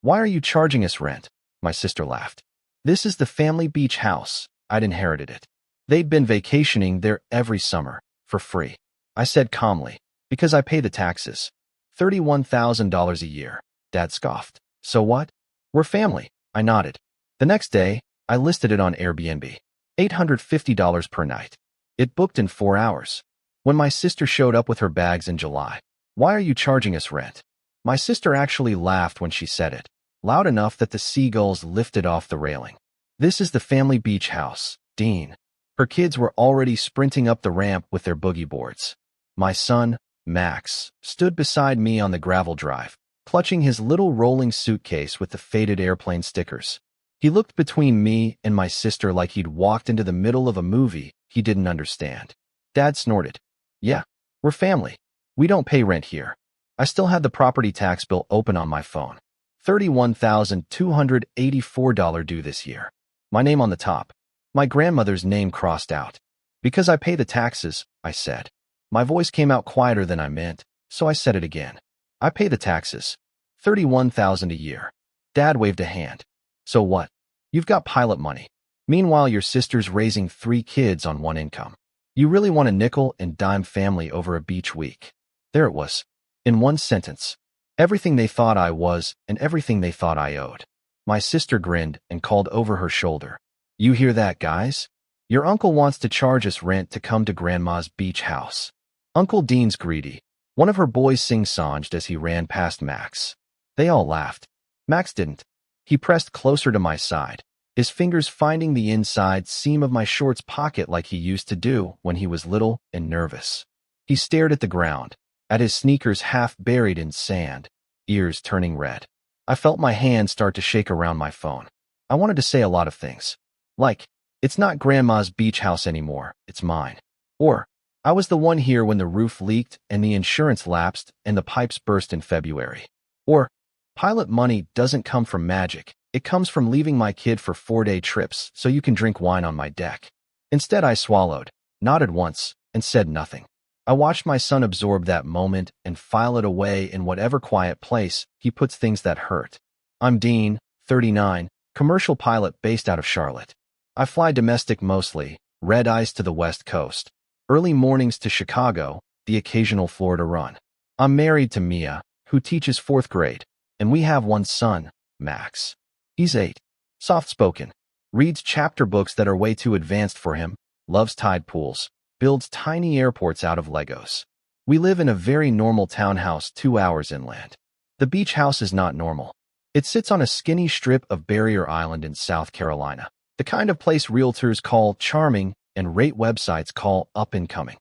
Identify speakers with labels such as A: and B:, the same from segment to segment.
A: Why are you charging us rent? My sister laughed. This is the family beach house. I'd inherited it. They'd been vacationing there every summer, for free. I said calmly, because I pay the taxes. $31,000 a year. Dad scoffed. So what? We're family. I nodded. The next day, I listed it on Airbnb. $850 per night. It booked in 4 hours. When my sister showed up with her bags in July, why are you charging us rent? My sister actually laughed when she said it, loud enough that the seagulls lifted off the railing. This is the family beach house, Dean. Her kids were already sprinting up the ramp with their boogie boards. My son, Max, stood beside me on the gravel drive, clutching his little rolling suitcase with the faded airplane stickers. He looked between me and my sister like he'd walked into the middle of a movie he didn't understand. Dad snorted. Yeah, we're family. We don't pay rent here. I still had the property tax bill open on my phone. $31,284 due this year. My name on the top. My grandmother's name crossed out. Because I pay the taxes, I said. My voice came out quieter than I meant, so I said it again. I pay the taxes. $31,000 a year. Dad waved a hand. So what? You've got pilot money. Meanwhile, your sister's raising 3 kids on one income. You really want a nickel and dime family over a beach week. There it was. In one sentence. Everything they thought I was and everything they thought I owed. My sister grinned and called over her shoulder. You hear that, guys? Your uncle wants to charge us rent to come to Grandma's beach house. Uncle Dean's greedy. One of her boys sing-songed as he ran past Max. They all laughed. Max didn't. He pressed closer to my side, his fingers finding the inside seam of my shorts pocket like he used to do when he was little and nervous. He stared at the ground, at his sneakers half buried in sand, ears turning red. I felt my hand start to shake around my phone. I wanted to say a lot of things. Like, it's not Grandma's beach house anymore, it's mine. Or, I was the one here when the roof leaked and the insurance lapsed and the pipes burst in February. Or, pilot money doesn't come from magic. It comes from leaving my kid for 4-day trips so you can drink wine on my deck. Instead, I swallowed, nodded once, and said nothing. I watched my son absorb that moment and file it away in whatever quiet place he puts things that hurt. I'm Dean, 39, commercial pilot based out of Charlotte. I fly domestic mostly, red eyes to the West Coast, early mornings to Chicago, the occasional Florida run. I'm married to Mia, who teaches 4th grade. And we have one son, Max. He's 8. Soft-spoken. Reads chapter books that are way too advanced for him. Loves tide pools. Builds tiny airports out of Legos. We live in a very normal townhouse 2 hours inland. The beach house is not normal. It sits on a skinny strip of Barrier Island in South Carolina. The kind of place realtors call charming and rate websites call up-and-coming.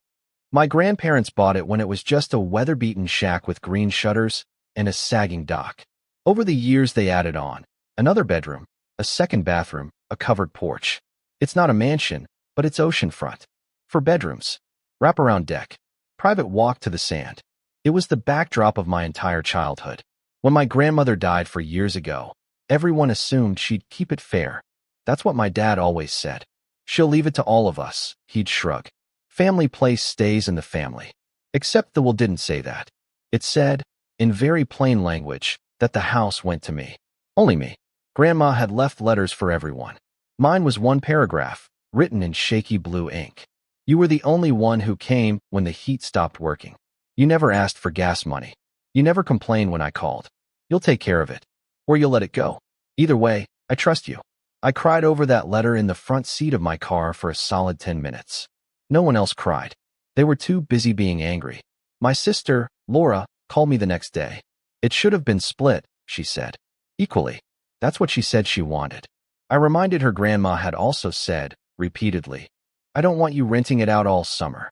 A: My grandparents bought it when it was just a weather-beaten shack with green shutters and a sagging dock. Over the years, they added on another bedroom, a second bathroom, a covered porch. It's not a mansion, but it's oceanfront. For bedrooms, wraparound deck, private walk to the sand. It was the backdrop of my entire childhood. When my grandmother died 4 years ago, everyone assumed she'd keep it fair. That's what my dad always said. She'll leave it to all of us, he'd shrug. Family place stays in the family. Except the will didn't say that. It said, in very plain language, that the house went to me. Only me. Grandma had left letters for everyone. Mine was one paragraph, written in shaky blue ink. You were the only one who came when the heat stopped working. You never asked for gas money. You never complained when I called. You'll take care of it. Or you'll let it go. Either way, I trust you. I cried over that letter in the front seat of my car for a solid 10 minutes. No one else cried. They were too busy being angry. My sister, Laura, called me the next day. It should have been split, she said. Equally. That's what she said she wanted. I reminded her grandma had also said, repeatedly, I don't want you renting it out all summer.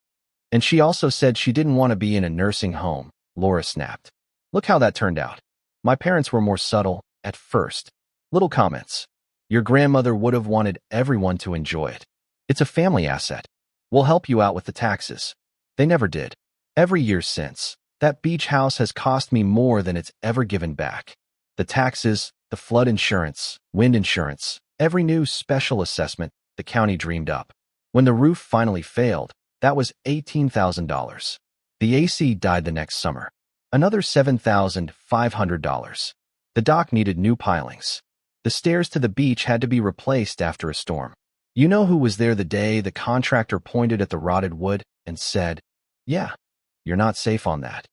A: And she also said she didn't want to be in a nursing home, Laura snapped. Look how that turned out. My parents were more subtle, at first. Little comments. Your grandmother would have wanted everyone to enjoy it. It's a family asset. We'll help you out with the taxes. They never did. Every year since, that beach house has cost me more than it's ever given back. The taxes, the flood insurance, wind insurance, every new special assessment the county dreamed up. When the roof finally failed, that was $18,000. The AC died the next summer. Another $7,500. The dock needed new pilings. The stairs to the beach had to be replaced after a storm. You know who was there the day the contractor pointed at the rotted wood and said, "Yeah, you're not safe on that."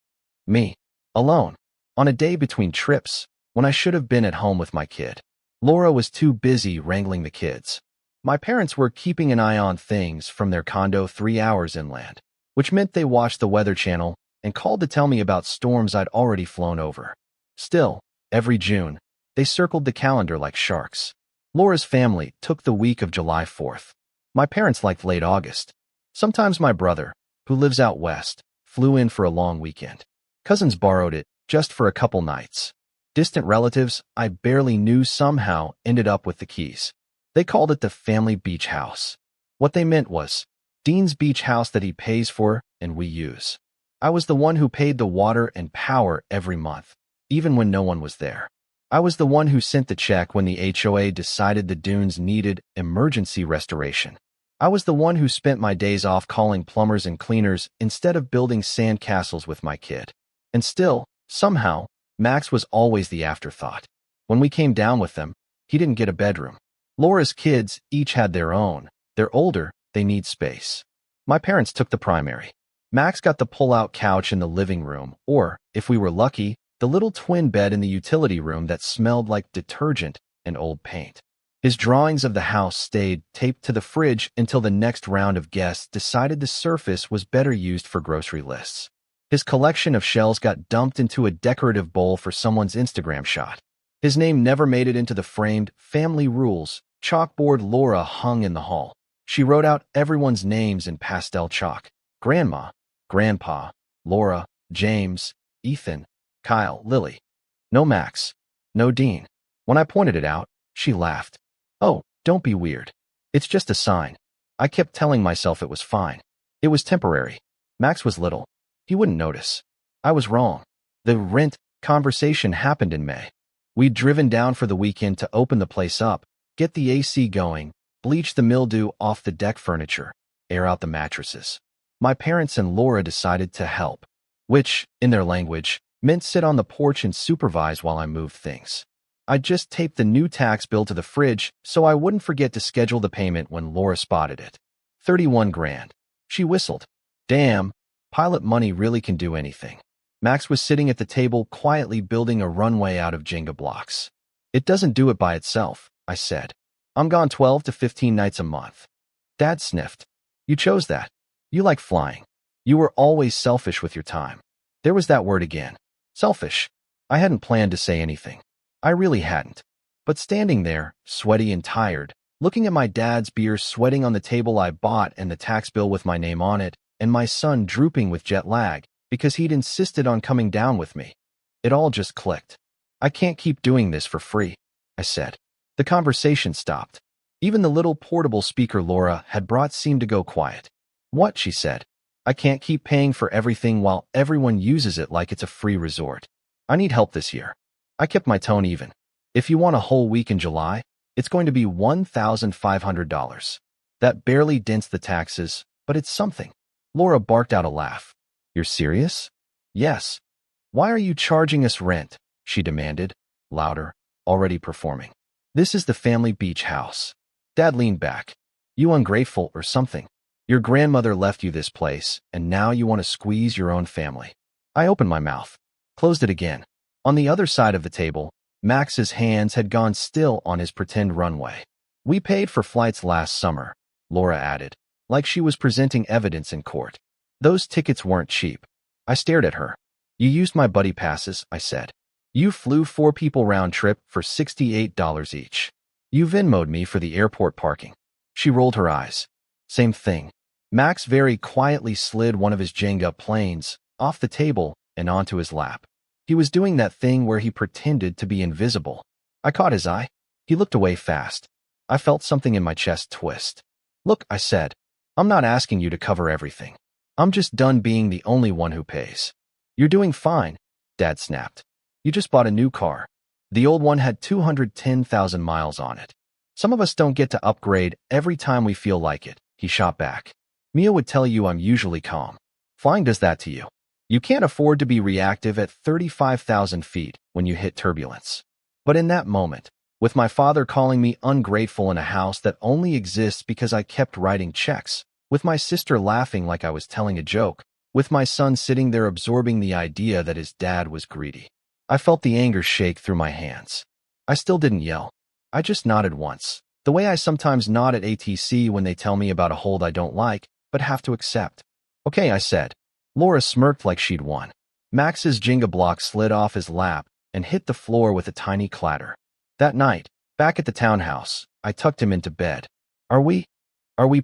A: Me. Alone. On a day between trips, when I should have been at home with my kid. Laura was too busy wrangling the kids. My parents were keeping an eye on things from their condo 3 hours inland, which meant they watched the Weather Channel and called to tell me about storms I'd already flown over. Still, every June, they circled the calendar like sharks. Laura's family took the week of July 4th. My parents liked late August. Sometimes my brother, who lives out west, flew in for a long weekend. Cousins borrowed it just for a couple nights. Distant relatives I barely knew somehow ended up with the keys. They called it the family beach house. What they meant was, Dean's beach house that he pays for and we use. I was the one who paid the water and power every month, even when no one was there. I was the one who sent the check when the HOA decided the dunes needed emergency restoration. I was the one who spent my days off calling plumbers and cleaners instead of building sand castles with my kid. And still, somehow, Max was always the afterthought. When we came down with them, he didn't get a bedroom. Laura's kids each had their own. They're older, they need space. My parents took the primary. Max got the pull-out couch in the living room, or, if we were lucky, the little twin bed in the utility room that smelled like detergent and old paint. His drawings of the house stayed taped to the fridge until the next round of guests decided the surface was better used for grocery lists. His collection of shells got dumped into a decorative bowl for someone's Instagram shot. His name never made it into the framed family rules chalkboard Laura hung in the hall. She wrote out everyone's names in pastel chalk. Grandma, Grandpa, Laura, James, Ethan, Kyle, Lily. No Max. No Dean. When I pointed it out, she laughed. "Oh, don't be weird. It's just a sign." I kept telling myself it was fine. It was temporary. Max was little. He wouldn't notice. I was wrong. The rent conversation happened in May. We'd driven down for the weekend to open the place up, get the AC going, bleach the mildew off the deck furniture, air out the mattresses. My parents and Laura decided to help, which, in their language, meant sit on the porch and supervise while I moved things. I just taped the new tax bill to the fridge so I wouldn't forget to schedule the payment when Laura spotted it. 31 grand. She whistled. Damn, pilot money really can do anything. Max was sitting at the table quietly building a runway out of Jenga blocks. It doesn't do it by itself, I said. I'm gone 12 to 15 nights a month. Dad sniffed. You chose that. You like flying. You were always selfish with your time. There was that word again. Selfish. I hadn't planned to say anything. I really hadn't. But standing there, sweaty and tired, looking at my dad's beer sweating on the table I bought and the tax bill with my name on it, and my son drooping with jet lag because he'd insisted on coming down with me, it all just clicked. I can't keep doing this for free, I said. The conversation stopped. Even the little portable speaker Laura had brought seemed to go quiet. What, she said. I can't keep paying for everything while everyone uses it like it's a free resort. I need help this year. I kept my tone even. If you want a whole week in July, it's going to be $1,500. That barely dents the taxes, but it's something. Laura barked out a laugh. You're serious? Yes. Why are you charging us rent? She demanded, louder, already performing. This is the family beach house. Dad leaned back. You ungrateful or something. Your grandmother left you this place, and now you want to squeeze your own family. I opened my mouth, closed it again. On the other side of the table, Max's hands had gone still on his pretend runway. We paid for flights last summer, Laura added, like she was presenting evidence in court. Those tickets weren't cheap. I stared at her. You used my buddy passes, I said. You flew 4 people round trip for $68 each. You Venmo'd me for the airport parking. She rolled her eyes. Same thing. Max very quietly slid one of his Jenga planes off the table and onto his lap. He was doing that thing where he pretended to be invisible. I caught his eye. He looked away fast. I felt something in my chest twist. Look, I said, I'm not asking you to cover everything. I'm just done being the only one who pays. You're doing fine, Dad snapped. You just bought a new car. The old one had 210,000 miles on it. Some of us don't get to upgrade every time we feel like it, he shot back. Mia would tell you I'm usually calm. Flying does that to you. You can't afford to be reactive at 35,000 feet when you hit turbulence. But in that moment, with my father calling me ungrateful in a house that only exists because I kept writing checks, with my sister laughing like I was telling a joke, with my son sitting there absorbing the idea that his dad was greedy, I felt the anger shake through my hands. I still didn't yell. I just nodded once, the way I sometimes nod at ATC when they tell me about a hold I don't like, but have to accept. Okay, I said. Laura smirked like she'd won. Max's Jenga block slid off his lap and hit the floor with a tiny clatter. That night, back at the townhouse, I tucked him into bed. Are we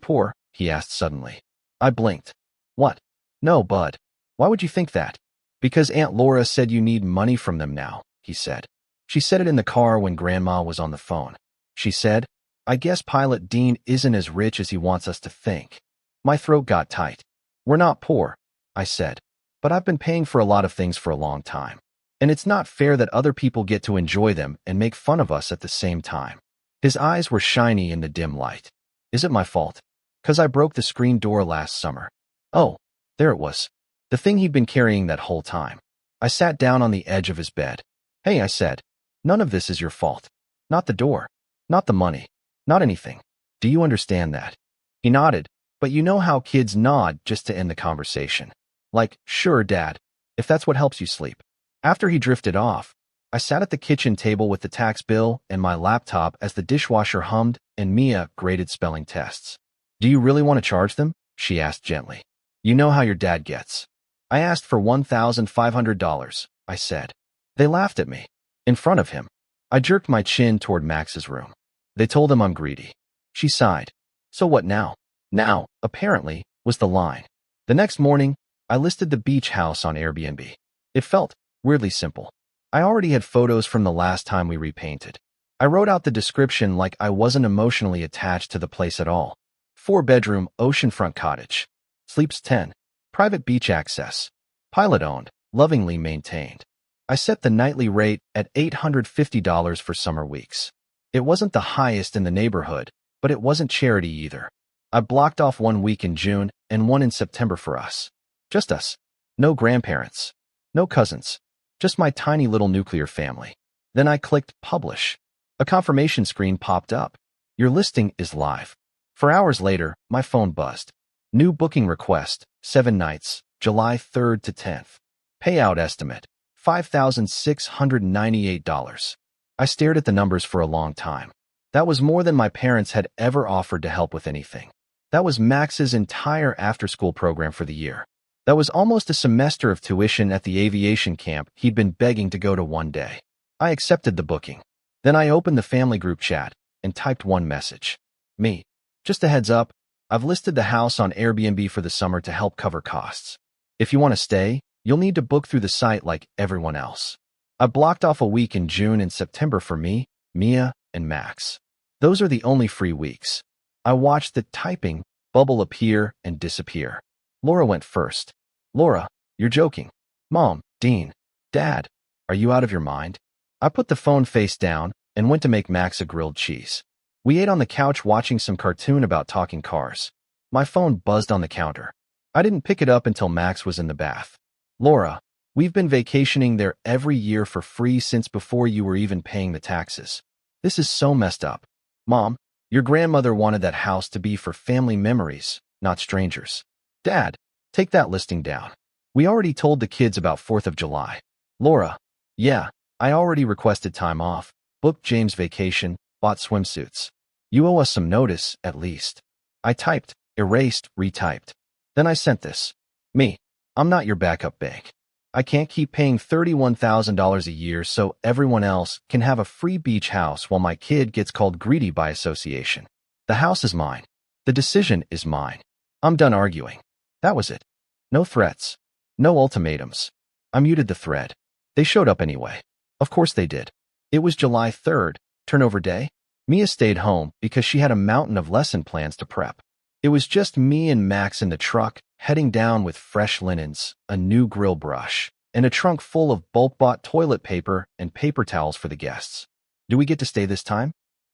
A: poor? He asked suddenly. I blinked. What? No, bud. Why would you think that? Because Aunt Laura said you need money from them now, he said. She said it in the car when Grandma was on the phone. She said, I guess Pilot Dean isn't as rich as he wants us to think. My throat got tight. We're not poor, I said, but I've been paying for a lot of things for a long time. And it's not fair that other people get to enjoy them and make fun of us at the same time. His eyes were shiny in the dim light. Is it my fault? 'Cause I broke the screen door last summer. Oh, there it was. The thing he'd been carrying that whole time. I sat down on the edge of his bed. Hey, I said, none of this is your fault. Not the door. Not the money. Not anything. Do you understand that? He nodded, but you know how kids nod just to end the conversation. Like, sure, Dad, if that's what helps you sleep. After he drifted off, I sat at the kitchen table with the tax bill and my laptop as the dishwasher hummed and Mia graded spelling tests. Do you really want to charge them? She asked gently. You know how your dad gets. I asked for $1,500, I said. They laughed at me. In front of him. I jerked my chin toward Max's room. They told him I'm greedy. She sighed. So what now? Now, apparently, was the line. The next morning, I listed the beach house on Airbnb. It felt weirdly simple. I already had photos from the last time we repainted. I wrote out the description like I wasn't emotionally attached to the place at all. 4-bedroom, oceanfront cottage. Sleeps 10. Private beach access. Pilot-owned, lovingly maintained. I set the nightly rate at $850 for summer weeks. It wasn't the highest in the neighborhood, but it wasn't charity either. I blocked off 1 week in June and 1 in September for us. Just us. No grandparents. No cousins. Just my tiny little nuclear family. Then I clicked Publish. A confirmation screen popped up. Your listing is live. 4 hours later, my phone buzzed. New booking request, 7 nights, July 3rd to 10th. Payout estimate, $5,698. I stared at the numbers for a long time. That was more than my parents had ever offered to help with anything. That was Max's entire after-school program for the year. That was almost a semester of tuition at the aviation camp he'd been begging to go to one day. I accepted the booking. Then I opened the family group chat and typed one message. Me. Just a heads up, I've listed the house on Airbnb for the summer to help cover costs. If you want to stay, you'll need to book through the site like everyone else. I blocked off a week in June and September for me, Mia, and Max. Those are the only free weeks. I watched the typing bubble appear and disappear. Laura went first. Laura, you're joking. Mom, Dean, Dad, are you out of your mind? I put the phone face down and went to make Max a grilled cheese. We ate on the couch watching some cartoon about talking cars. My phone buzzed on the counter. I didn't pick it up until Max was in the bath. Laura, we've been vacationing there every year for free since before you were even paying the taxes. This is so messed up. Mom, your grandmother wanted that house to be for family memories, not strangers. Dad, take that listing down. We already told the kids about 4th of July. Laura, yeah, I already requested time off, booked James' vacation, bought swimsuits. You owe us some notice, at least. I typed, erased, retyped. Then I sent this. Me, I'm not your backup bank. I can't keep paying $31,000 a year so everyone else can have a free beach house while my kid gets called greedy by association. The house is mine. The decision is mine. I'm done arguing. That was it. No threats. No ultimatums. I muted the thread. They showed up anyway. Of course they did. It was July 3rd, turnover day. Mia stayed home because she had a mountain of lesson plans to prep. It was just me and Max in the truck, heading down with fresh linens, a new grill brush, and a trunk full of bulk-bought toilet paper and paper towels for the guests. Do we get to stay this time?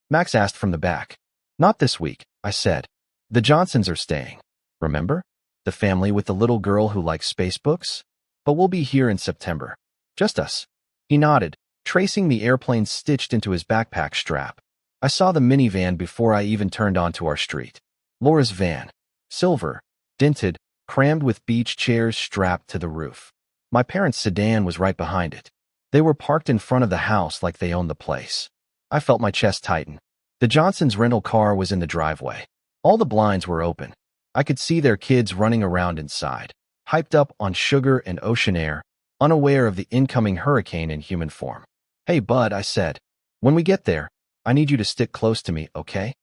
A: Max asked from the back. Not this week, I said. The Johnsons are staying. Remember? The family with the little girl who likes space books? But we'll be here in September. Just us. He nodded, tracing the airplane stitched into his backpack strap. I saw the minivan before I even turned onto our street. Laura's van. Silver, dented, crammed with beach chairs strapped to the roof. My parents' sedan was right behind it. They were parked in front of the house like they owned the place. I felt my chest tighten. The Johnsons' rental car was in the driveway. All the blinds were open. I could see their kids running around inside, hyped up on sugar and ocean air, unaware of the incoming hurricane in human form. "Hey, bud," I said. "When we get there, I need you to stick close to me, okay?"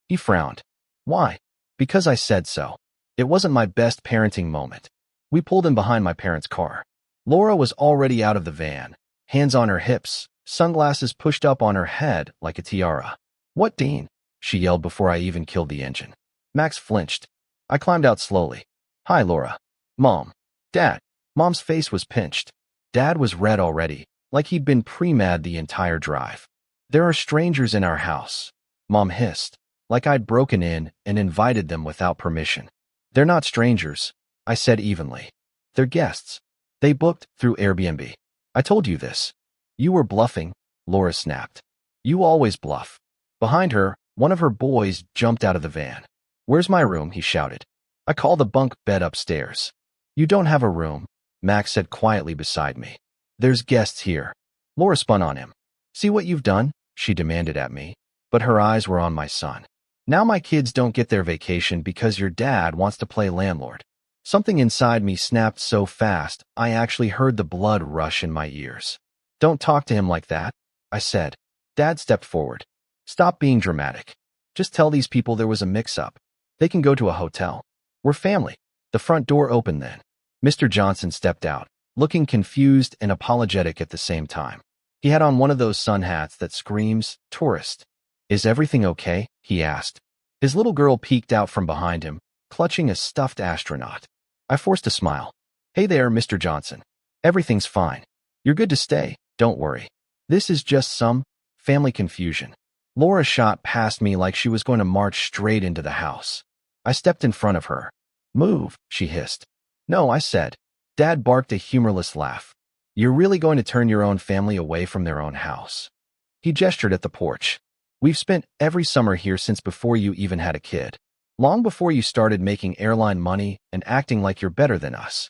A: He frowned. "Why?" "Because I said so." It wasn't my best parenting moment. We pulled in behind my parents' car. Laura was already out of the van, hands on her hips, sunglasses pushed up on her head like a tiara. "What, Dean?" she yelled before I even killed the engine. Max flinched. I climbed out slowly. "Hi, Laura." "Mom." "Dad." Mom's face was pinched. Dad was red already, like he'd been pre-mad the entire drive. "There are strangers in our house," Mom hissed, like I'd broken in and invited them without permission. "They're not strangers," I said evenly. "They're guests. They booked through Airbnb. I told you this." "You were bluffing," Laura snapped. "You always bluff." Behind her, one of her boys jumped out of the van. "Where's my room?" he shouted. "I call the bunk bed upstairs." "You don't have a room," Max said quietly beside me. "There's guests here." Laura spun on him. "See what you've done?" she demanded at me, but her eyes were on my son. "Now my kids don't get their vacation because your dad wants to play landlord." Something inside me snapped so fast, I actually heard the blood rush in my ears. "Don't talk to him like that," I said. Dad stepped forward. "Stop being dramatic. Just tell these people there was a mix-up. They can go to a hotel. We're family." The front door opened then. Mr. Johnson stepped out, looking confused and apologetic at the same time. He had on one of those sun hats that screams, "Tourist." "Is everything okay?" he asked. His little girl peeked out from behind him, clutching a stuffed astronaut. I forced a smile. "Hey there, Mr. Johnson. Everything's fine. You're good to stay, don't worry. This is just some family confusion." Laura shot past me like she was going to march straight into the house. I stepped in front of her. "Move," she hissed. "No," I said. Dad barked a humorless laugh. "You're really going to turn your own family away from their own house?" He gestured at the porch. "We've spent every summer here since before you even had a kid. Long before you started making airline money and acting like you're better than us."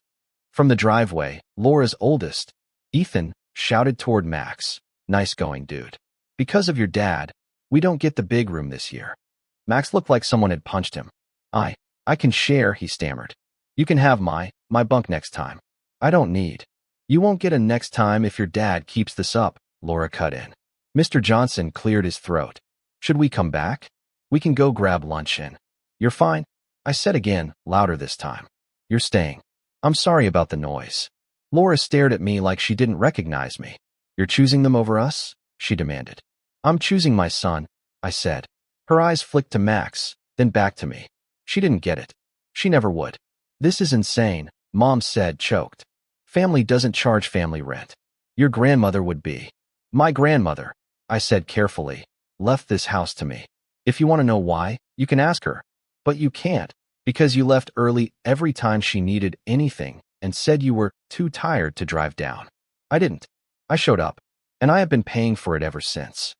A: From the driveway, Laura's oldest, Ethan, shouted toward Max. "Nice going, dude. Because of your dad, we don't get the big room this year." Max looked like someone had punched him. I can share," he stammered. "You can have my bunk next time." "I don't need." "You won't get a next time if your dad keeps this up," Laura cut in. Mr. Johnson cleared his throat. "Should we come back? We can go grab lunch in." "You're fine," I said again, louder this time. "You're staying." "I'm sorry about the noise." Laura stared at me like she didn't recognize me. "You're choosing them over us?" she demanded. "I'm choosing my son," I said. Her eyes flicked to Max, then back to me. She didn't get it. She never would. "This is insane," Mom said, choked. "Family doesn't charge family rent. Your grandmother would be." "My grandmother," I said carefully, "left this house to me. If you want to know why, you can ask her. But you can't, because you left early every time she needed anything and said you were too tired to drive down." I didn't. I showed up, and I have been paying for it ever since.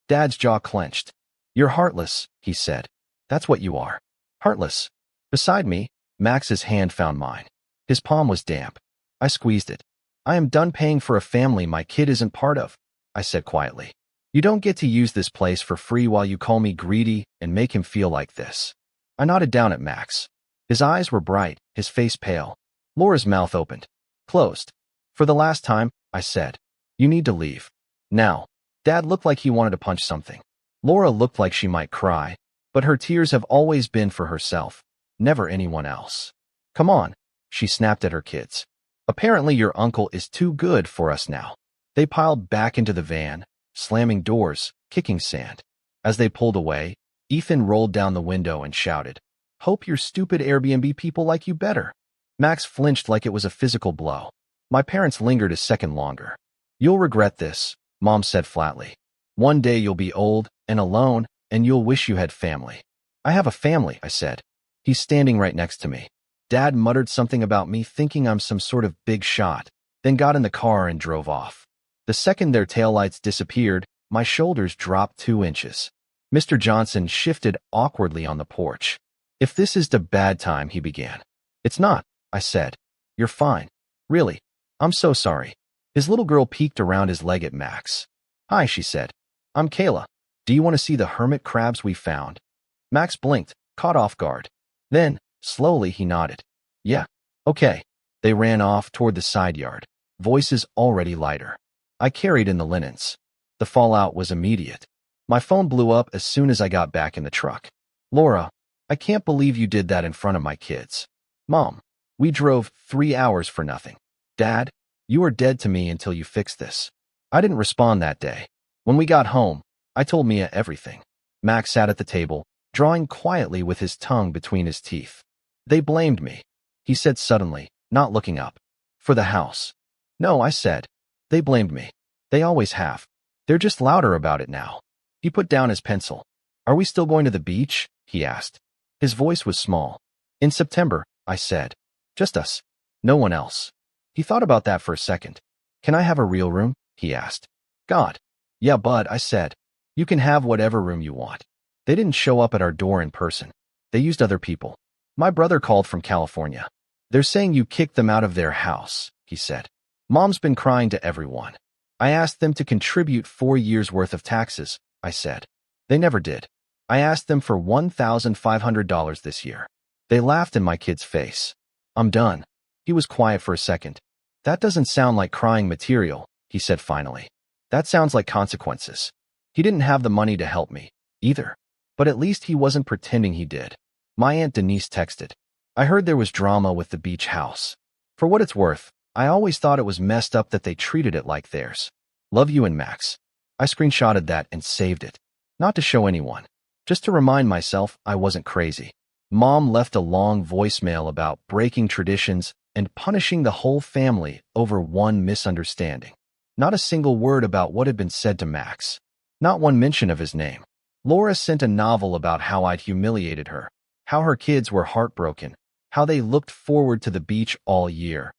A: Dad's jaw clenched. "You're heartless," he said. "That's what you are. Heartless." Beside me, Max's hand found mine. His palm was damp. I squeezed it. "I am done paying for a family my kid isn't part of," I said quietly. "You don't get to use this place for free while you call me greedy and make him feel like this." I nodded down at Max. His eyes were bright, his face pale. Laura's mouth opened. "Closed. For the last time," I said. "You need to leave. Now." Dad looked like he wanted to punch something. Laura looked like she might cry, but her tears have always been for herself, never anyone else. "Come on," she snapped at her kids. "Apparently your uncle is too good for us now." They piled back into the van, slamming doors, kicking sand. As they pulled away, Ethan rolled down the window and shouted, "Hope your stupid Airbnb people like you better." Max flinched like it was a physical blow. My parents lingered a second longer. "You'll regret this," Mom said flatly. "One day you'll be old and alone, and you'll wish you had family." "I have a family," I said. "He's standing right next to me." Dad muttered something about me thinking I'm some sort of big shot, then got in the car and drove off. The second their taillights disappeared, my shoulders dropped 2 inches. Mr. Johnson shifted awkwardly on the porch. "If this is the bad time," he began. "It's not," I said. "You're fine. Really. I'm so sorry." His little girl peeked around his leg at Max. "Hi," she said. "I'm Kayla. Do you want to see the hermit crabs we found?" Max blinked, caught off guard. Then, slowly, he nodded. "Yeah. Okay." They ran off toward the side yard, voices already lighter. I carried in the linens. The fallout was immediate. My phone blew up as soon as I got back in the truck. "Laura, I can't believe you did that in front of my kids." "Mom, we drove 3 hours for nothing." "Dad, you are dead to me until you fix this." I didn't respond that day. When we got home, I told Mia everything. Max sat at the table, drawing quietly with his tongue between his teeth. "They blamed me," he said suddenly, not looking up. "For the house." "No," I said. "They blamed me. They always have. They're just louder about it now." He put down his pencil. "Are we still going to the beach?" he asked. His voice was small. "In September," I said. "Just us. No one else." He thought about that for a second. "Can I have a real room?" he asked. "God. Yeah, bud," I said. "You can have whatever room you want." They didn't show up at our door in person. They used other people. My brother called from California. "They're saying you kicked them out of their house," he said. "Mom's been crying to everyone." "I asked them to contribute 4 years' worth of taxes," I said. "They never did. I asked them for $1,500 this year." They laughed in my kid's face. "I'm done." He was quiet for a second. "That doesn't sound like crying material," he said finally. "That sounds like consequences." He didn't have the money to help me, either. But at least he wasn't pretending he did. My Aunt Denise texted. "I heard there was drama with the beach house. For what it's worth, I always thought it was messed up that they treated it like theirs. Love you and Max." I screenshotted that and saved it. Not to show anyone. Just to remind myself I wasn't crazy. Mom left a long voicemail about breaking traditions and punishing the whole family over one misunderstanding. Not a single word about what had been said to Max. Not one mention of his name. Laura sent a novel about how I'd humiliated her, how her kids were heartbroken, how they looked forward to the beach all year,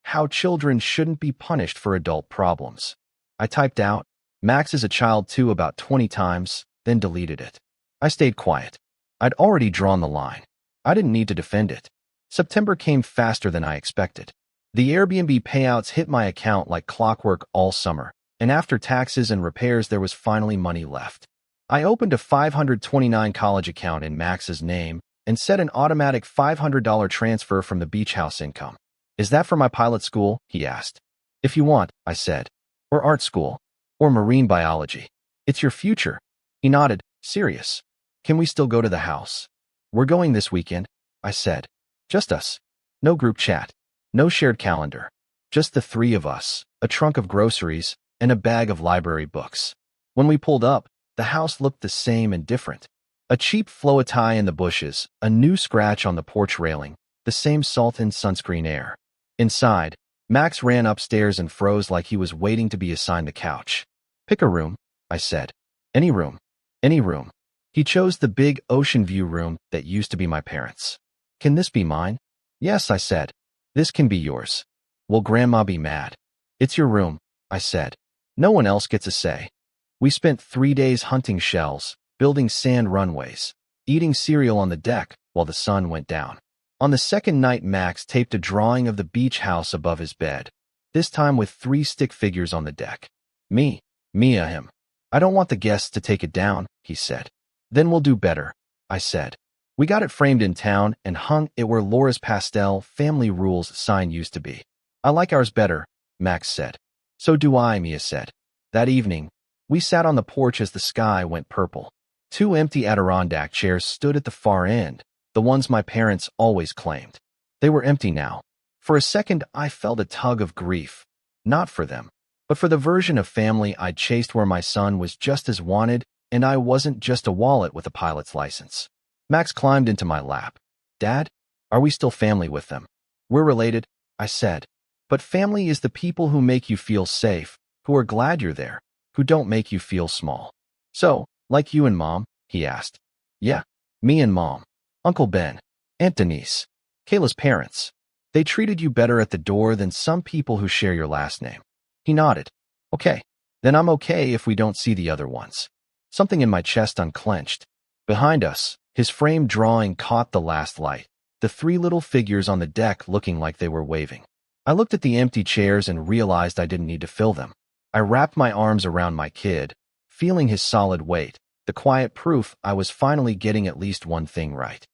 A: how children shouldn't be punished for adult problems. I typed out, "Max is a child too," about 20 times, then deleted it. I stayed quiet. I'd already drawn the line. I didn't need to defend it. September came faster than I expected. The Airbnb payouts hit my account like clockwork all summer, and after taxes and repairs there was finally money left. I opened a $529 college account in Max's name and set an automatic $500 transfer from the beach house income. "Is that for my pilot school?" he asked. "If you want," I said. "Or art school. Or marine biology. It's your future." He nodded, serious. "Can we still go to the house?" "We're going this weekend," I said. "Just us. No group chat. No shared calendar. Just the 3 of us, a trunk of groceries, and a bag of library books." When we pulled up, the house looked the same and different. A cheap floatie in the bushes, a new scratch on the porch railing, the same salt and sunscreen air. Inside, Max ran upstairs and froze like he was waiting to be assigned the couch. "Pick a room," I said. "Any room. Any room." He chose the big ocean view room that used to be my parents'. "Can this be mine?" "Yes," I said. "This can be yours." "Will Grandma be mad?" "It's your room," I said. "No one else gets a say." We spent 3 days hunting shells, building sand runways, eating cereal on the deck while the sun went down. On the second night, Max taped a drawing of the beach house above his bed, this time with 3 stick figures on the deck. "Me, Mia, him. I don't want the guests to take it down," he said. "Then we'll do better," I said. We got it framed in town and hung it where Laura's pastel family rules sign used to be. "I like ours better," Max said. "So do I," Mia said. That evening, we sat on the porch as the sky went purple. 2 empty Adirondack chairs stood at the far end, the ones my parents always claimed. They were empty now. For a second, I felt a tug of grief. Not for them, but for the version of family I'd chased where my son was just as wanted and I wasn't just a wallet with a pilot's license. Max climbed into my lap. "Dad, are we still family with them?" "We're related," I said. "But family is the people who make you feel safe, who are glad you're there, who don't make you feel small." "So, like you and Mom?" he asked. "Yeah, me and Mom. Uncle Ben, Aunt Denise, Kayla's parents. They treated you better at the door than some people who share your last name." He nodded. Okay, then I'm okay if we don't see the other ones. Something in my chest unclenched. Behind us, his frame drawing caught the last light, the three little figures on the deck looking like they were waving. I looked at the empty chairs and realized I didn't need to fill them. I wrapped my arms around my kid, feeling his solid weight, the quiet proof I was finally getting at least one thing right.